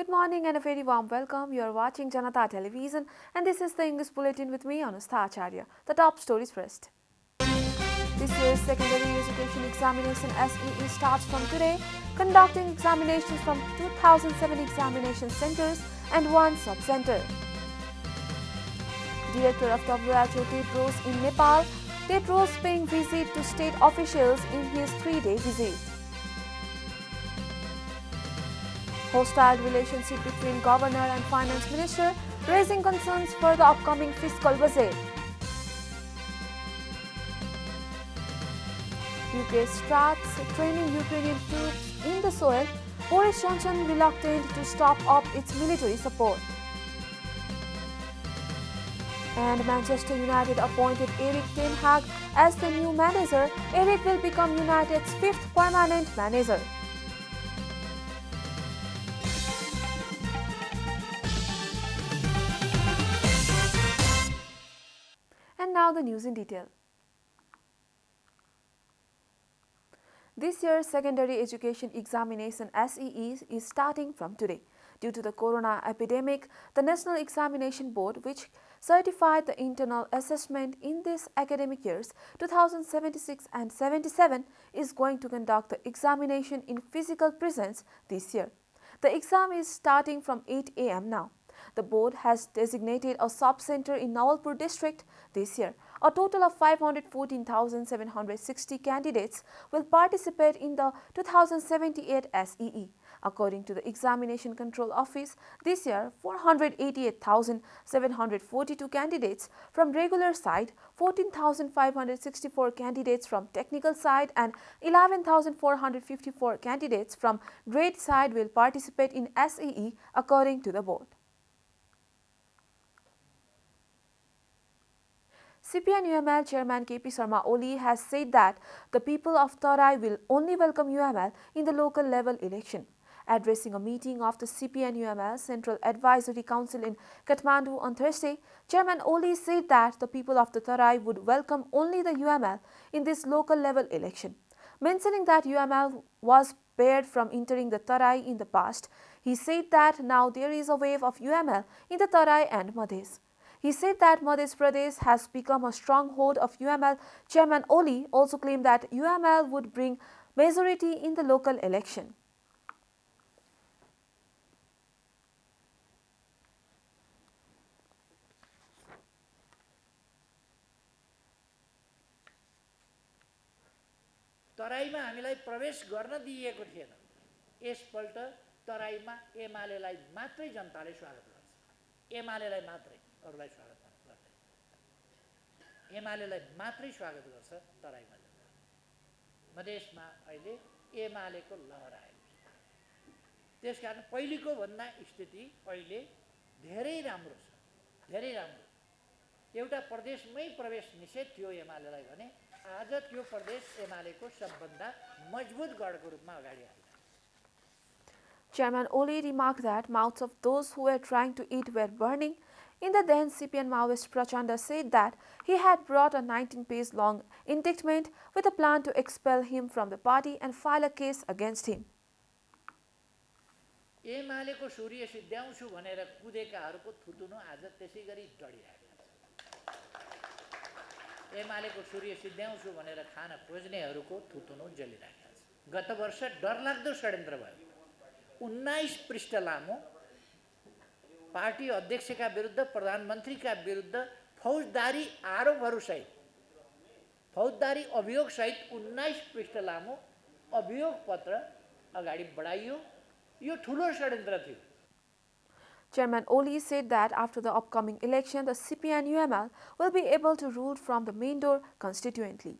Good morning and a very warm welcome. You are watching Janata Television and this is the English Bulletin with me, Anustha Acharya. The top stories first. This year's secondary education examination SEE starts from today, conducting examinations from 2007 examination centers and one sub-center. Director of WHO Tedros in Nepal, Tedros paying visit to state officials in his 3-day visit. Hostile relationship between governor and finance minister, raising concerns for the upcoming fiscal budget. UK starts training Ukrainian troops in the soil, Boris Johnson reluctant to stop up its military support. And Manchester United appointed Erik ten Hag as the new manager. Erik will become United's 5th permanent manager. And now the news in detail. This year's secondary education examination SEE is starting from today. Due to the corona epidemic, the National Examination Board, which certified the internal assessment in this academic years 2076 and 77, is going to conduct the examination in physical presence this year. The exam is starting from 8 a.m. now. The board has designated a sub-center in Nawalpur district this year. A total of 514,760 candidates will participate in the 2078 SEE. According to the Examination Control Office, this year 488,742 candidates from regular side, 14,564 candidates from technical side and 11,454 candidates from grade side will participate in SEE according to the board. CPN-UML Chairman KP Sharma Oli has said that the people of Tarai will only welcome UML in the local level election. Addressing a meeting of the CPN-UML Central Advisory Council in Kathmandu on Thursday, Chairman Oli said that the people of the Tarai would welcome only the UML in this local level election. Mentioning that UML was barred from entering the Tarai in the past, he said that now there is a wave of UML in the Tarai and Madhes. He said that Madhya Pradesh has become a stronghold of UML. Chairman Oli also claimed that UML would bring majority in the local election. तराईमा हामीलाई प्रवेश गर्न दिएको थिएन। यसपल्ट तराईमा एमालेलाई मात्रै जनताले स्वागत गर्छ। एमालेलाई मात्रै, अरूलाई स्वागत गर्दैन। एमालेलाई मात्रै स्वागत गर्छ तराईमा जनताले। मधेसमा अहिले एमालेको लहर आएको छ। त्यसकारण पहिलेको भन्दा स्थिति अहिले धेरै राम्रो छ। धेरै राम्रो। एउटा प्रदेशमै प्रवेश निषेध थियो एमालेलाई भने आज त्यो प्रदेश एमालेको सबभन्दा मजबुत गढको रूपमा अगाडि आइरहेको छ। Chairman Oli remarked that mouths of those who were trying to eat were burning. In the then CPN Maoist Prachanda said that he had brought a 19-page long indictment with a plan to expel him from the party and file a case against him. एमालेको सूर्य सिद्ध्याउँछु भनेर कुदेकाहरूको थुतुनो आज त्यसै गरी डढिरहेको छ। एमालेको सूर्य सिद्ध्याउँछु भनेर खान खोज्नेहरूको थुतुनो जलिरहेको छ। गत वर्ष डरलाग्दो षड्यन्त्र भयो। 19 पृष्ठ लामो पार्टी अध्यक्षका विरुद्ध, प्रधानमन्त्रीका विरुद्ध फौजदारी आरोपहरूसहित, फौजदारी अभियोगसहित 19 पृष्ठ लामो अभियोग पत्र अगाडि बढाइयो। यो ठुलो षड्यन्त्र थियो। Chairman Oli said that after the upcoming election, the CPN-UML will be able to rule from the main door constituently.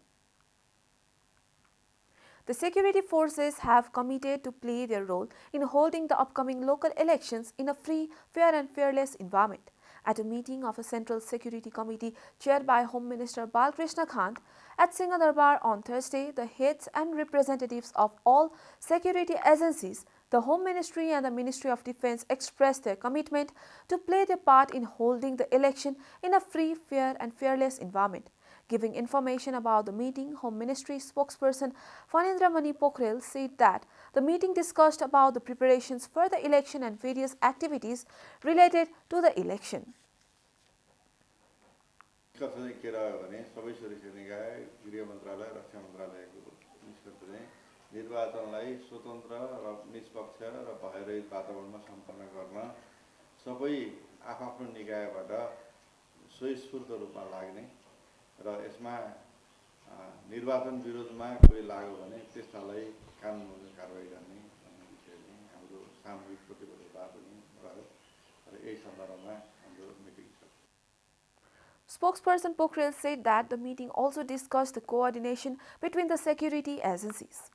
The security forces have committed to play their role in holding the upcoming local elections in a free, fair and fearless environment. At a meeting of a Central Security Committee chaired by Home Minister Balkrishna Kant at Singhadarbar on Thursday, the heads and representatives of all security agencies, the Home Ministry and the Ministry of Defence expressed their commitment to play their part in holding the election in a free, fair and fearless environment. Giving information about the meeting, Home Ministry spokesperson Phanindra Mani Pokhrel said that the meeting discussed about the preparations for the election and various activities related to the election. निष्कर्ष के रह्यो भने सबै सुरक्षा निकाय गृह मन्त्रालय रक्षा मन्त्रालयको निष्कर्ष चाहिँ निर्वाचनलाई स्वतन्त्र र निष्पक्ष र भयरहित वातावरणमा सम्पन्न गर्न सबै आफ्नो निकायबाट स्वयस्फूर्त रूपमा लाग्ने र यसमा निर्वाचन विरोधमा कोही लाग्यो भने त्यसलाई कानुनी कारबाही गर्ने विषय चाहिँ हाम्रो सामूहिक प्रतिबद्धता पनि रह्यो र यही सन्दर्भमा हाम्रो मिटिङ छ। Spokesperson Pokhrel said that the meeting also discussed the coordination between the security agencies.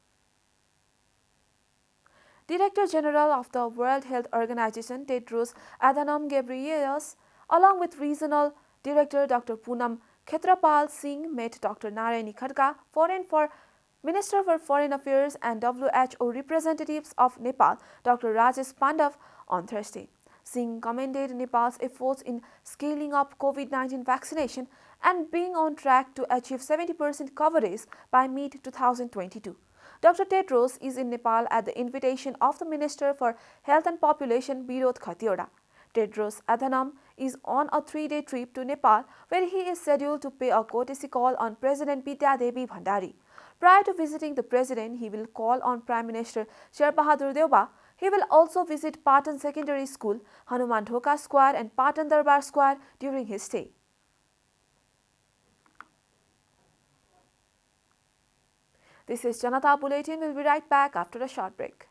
Director General of the World Health Organization Tedros Adhanom Ghebreyesus, along with Regional Director Dr. Poonam Khetrapal Singh, met Dr. Narayani Khadka, Minister for Foreign Affairs, and WHO representatives of Nepal, Dr. Rajesh Pandav, on Thursday. Singh commended Nepal's efforts in scaling up COVID-19 vaccination and being on track to achieve 70% coverage by mid-2022. Dr. Tedros is in Nepal at the invitation of the Minister for Health and Population, Birod Khatioda. Tedros Adhanom is on a 3-day trip to Nepal, where he is scheduled to pay a courtesy call on President Bidya Devi Bhandari. Prior to visiting the President, he will call on Prime Minister Sher Bahadur Deuba. He will also visit Patan Secondary School, Hanuman Dhoka Square and Patan Darbar Square during his stay. This is Janata Bulletin. We'll be right back after a short break.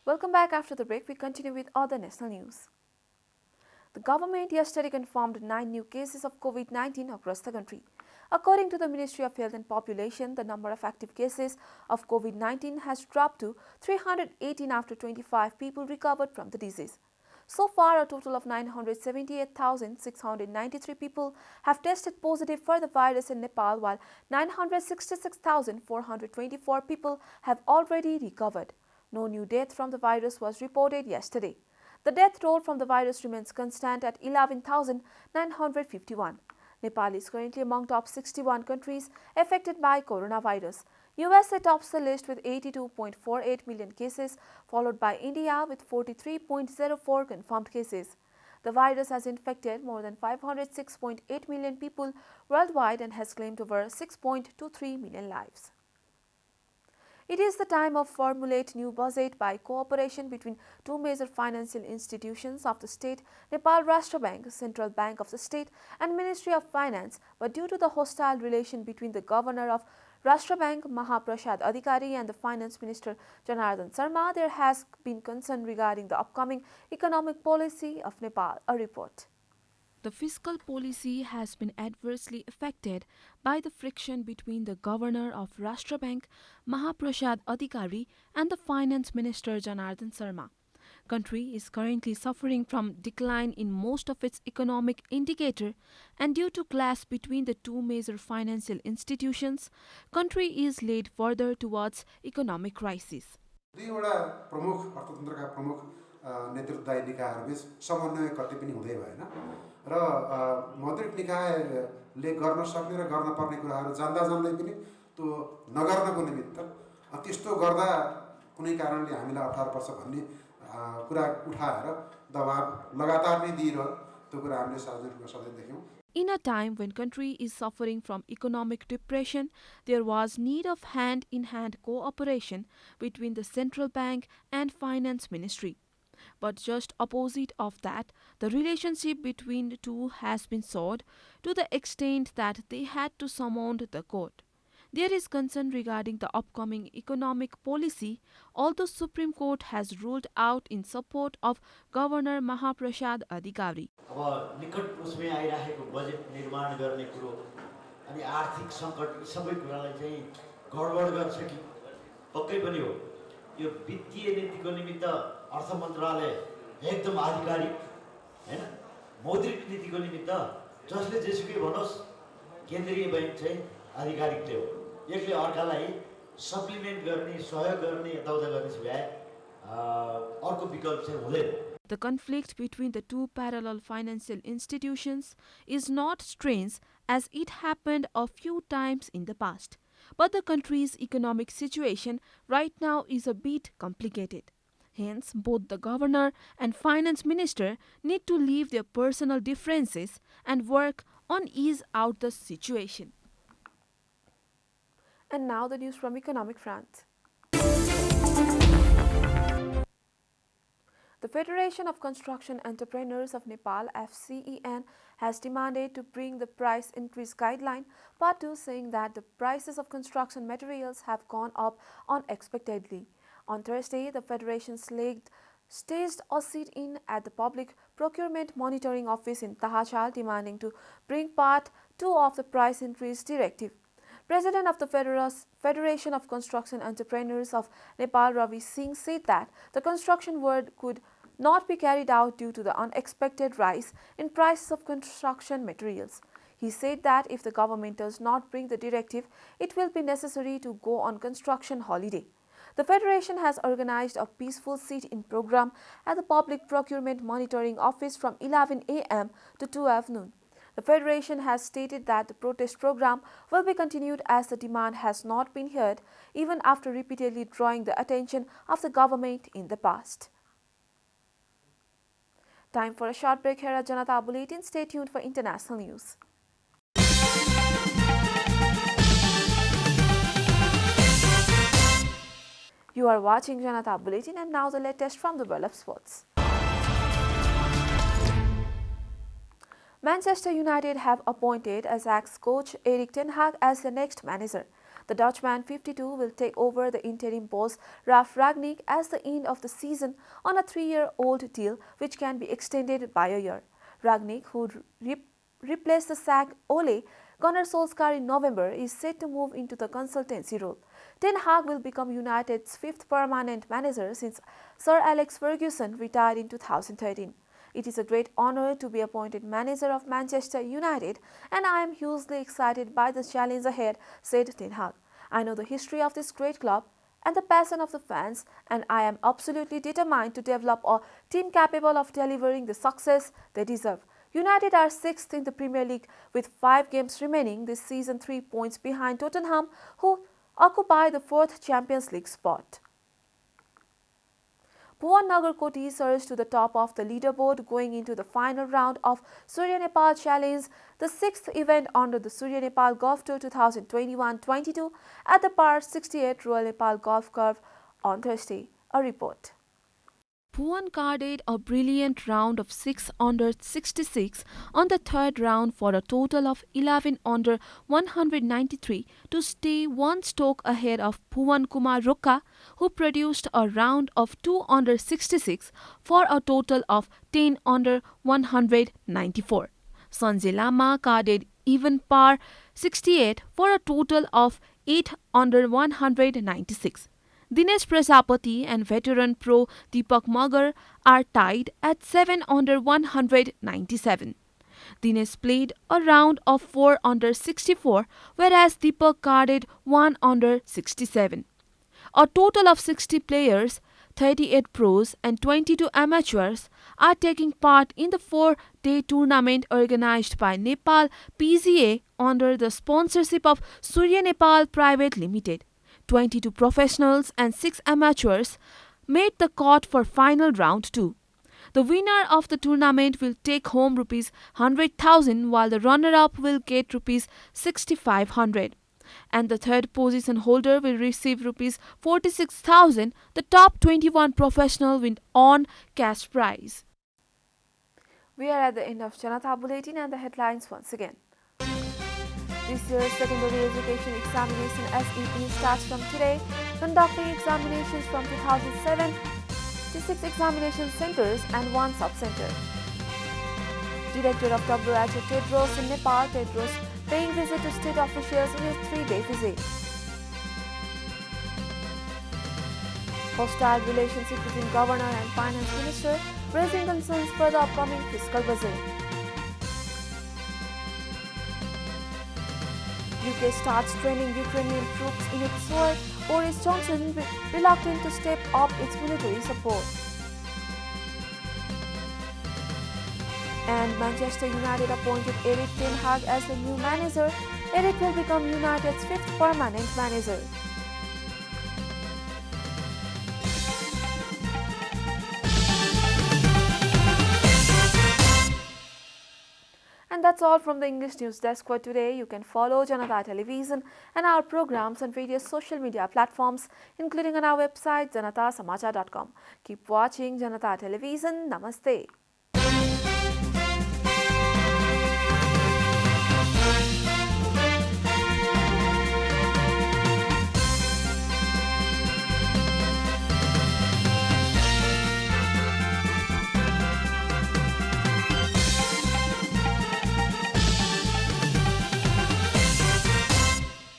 Welcome back after the break. We continue with other national news. The government yesterday confirmed 9 new cases of COVID-19 across the country. According to the Ministry of Health and Population, the number of active cases of COVID-19 has dropped to 318 after 25 people recovered from the disease. So far, a total of 978,693 people have tested positive for the virus in Nepal, while 966,424 people have already recovered. No new death from the virus was reported yesterday. The death toll from the virus remains constant at 11,951. Nepal is currently among top 61 countries affected by coronavirus. USA tops the list with 82.48 million cases, followed by India with 43.04 confirmed cases. The virus has infected more than 506.8 million people worldwide and has claimed over 6.23 million lives. It is the time of formulate new budget by cooperation between two major financial institutions of the state, Nepal Rashtra Bank, Central Bank of the state, and Ministry of Finance. But due to the hostile relation between the governor of Rashtra Bank, Mahaprasad Adhikari, and the Finance Minister Janata Sharma, there has been concern regarding the upcoming economic policy of Nepal. A report. The fiscal policy has been adversely affected by the friction between the governor of Rashtra Bank, Mahaprasad Adhikari, and the Finance Minister Janata Sharma. Country is currently suffering from decline in most of its economic indicator, and due to clash between the two major financial institutions, country is led further towards economic crisis. दुईवटा प्रमुख अर्थतन्त्रका प्रमुख नेतृत्वदायी निकायहरूबीच समन्वय कति पनि हुँदै भएन र मौद्रिक निकायले गर्न सक्ने र गर्न पर्ने कुराहरू जान्दा जान्दै पनि त्यो नगर्नको निमित्त त्यस्तो गर्दा कुनै कारणले हामीलाई अप्ठ्यारो पर्छ भन्ने कुरा उठाएर दबाब लगातार नै दिइरह्यो त्यो कुरा हामीले सार्वजनिक रूपमा सधैँ देख्यौं. In a time when country is suffering from economic depression, there was need of hand-in-hand cooperation between the central bank and finance ministry. But just opposite of that, the relationship between the two has been soured to the extent that they had to summon the court. There is concern regarding the upcoming economic policy, although Supreme Court has ruled out in support of Governor Mahaprasad Adhikari. अब निकट उसमै आइरहेको budget निर्माण गर्ने कुरो अनि आर्थिक संकट सबै कुरालाई चाहिँ गडबड गर्छ कि पक्कै पनि हो. यो वित्तीय नीतिको निमित्त अर्थ मन्त्रालय एकदम आधिकारिक हैन. मौद्रिक नीतिको निमित्त जसले जेसुकै भनोस् केन्द्रीय बैंक चाहिँ आधिकारिकले हो. यसले अर्कालाई सप्लिमेन्ट गर्ने सहयोग गर्ने यताउता गर्ने भए अर्को विकल्प चाहिँ हुँदैन. The conflict between the two parallel financial institutions is not strange as it happened a few times in the past. But the country's economic situation right now is a bit complicated. Hence, both the governor and finance minister need to leave their personal differences and work on ease out the situation. And now the news from economic front. The Federation of Construction Entrepreneurs of Nepal (FCEN) has demanded to bring the price increase guideline part 2, saying that the prices of construction materials have gone up unexpectedly. On Thursday, the Federation staged a sit-in at the Public Procurement Monitoring Office in Tahachal demanding to bring Part 2 of the price increase directive. President of the Federation of Construction Entrepreneurs of Nepal, Ravi Singh, said that the construction work could not be carried out due to the unexpected rise in prices of construction materials. He said that if the government does not bring the directive, it will be necessary to go on construction holiday. The Federation has organized a peaceful sit-in program at the Public Procurement Monitoring Office from 11 a.m. to 12 noon. The Federation has stated that the protest program will be continued as the demand has not been heard, even after repeatedly drawing the attention of the government in the past. Time for a short break here at Janata Bulletin. Stay tuned for international news. You are watching Janata Bulletin, and now the latest from the world of sports. Manchester United have appointed Ajax coach Erik ten Hag as the next manager. The Dutchman, 52, will take over the interim boss Ralf Rangnick as the end of the season on a 3-year-old deal which can be extended by a year. Rangnick, who replaced the sacked Ole Gunnar Solskjaer in November, is set to move into the consultancy role. Ten Hag will become United's 5th permanent manager since Sir Alex Ferguson retired in 2013. It is a great honor to be appointed manager of Manchester United, and I am hugely excited by the challenge ahead, said Ten Hag. I know the history of this great club and the passion of the fans, and I am absolutely determined to develop a team capable of delivering the success they deserve. United are 6th in the Premier League with 5 games remaining this season, 3 points behind Tottenham, who occupy the 4th Champions League spot. Bhuvan Nagarkoti surged to the top of the leaderboard going into the final round of Surya Nepal Challenge, the 6th event under the Surya Nepal Golf Tour 2021-22 at the Par 68 Royal Nepal Golf Curve on Thursday. A report. Bhuvan carded a brilliant round of 6 under 66 on the third round for a total of 11 under 193 to stay one stroke ahead of Bhuvan Kumar Roka, who produced a round of 2 under 66 for a total of 10 under 194. Sanjay Lama carded even par 68 for a total of 8 under 196. Dinesh Prajapati and veteran pro Deepak Magar are tied at 7 under 197. Dinesh played a round of 4 under 64, whereas Deepak carded 1 under 67. A total of 60 players, 38 pros and 22 amateurs, are taking part in the 4-day tournament organized by Nepal PGA under the sponsorship of Surya Nepal Private Limited. 22 professionals and 6 amateurs made the cut for final round 2. The winner of the tournament will take home rupees 100,000, while the runner-up will get rupees 6,500. And the third position holder will receive rupees 46,000. The top 21 professional will earn cash prize. We are at the end of Janata Bulletin, and the headlines once again. This year's secondary education examination SEE starts from today, conducting examinations from 2007 to 6 examination centers and 1 sub-center. Director of WHO Tedros in Nepal, Tedros paying visit to state officials in his 3-day visit. Hostile relationship between Governor and Finance Minister, raising concerns for the upcoming fiscal budget. UK starts training Ukrainian troops in its soil, Boris Johnson reluctant to step up its military support. And Manchester United appointed Erik ten Hag as the new manager. Erik will become United's 5th permanent manager. And that's all from the English News Desk for today. You can follow Janata Television and our programs on various social media platforms, including on our website janatasamachar.com. Keep watching Janata Television. Namaste.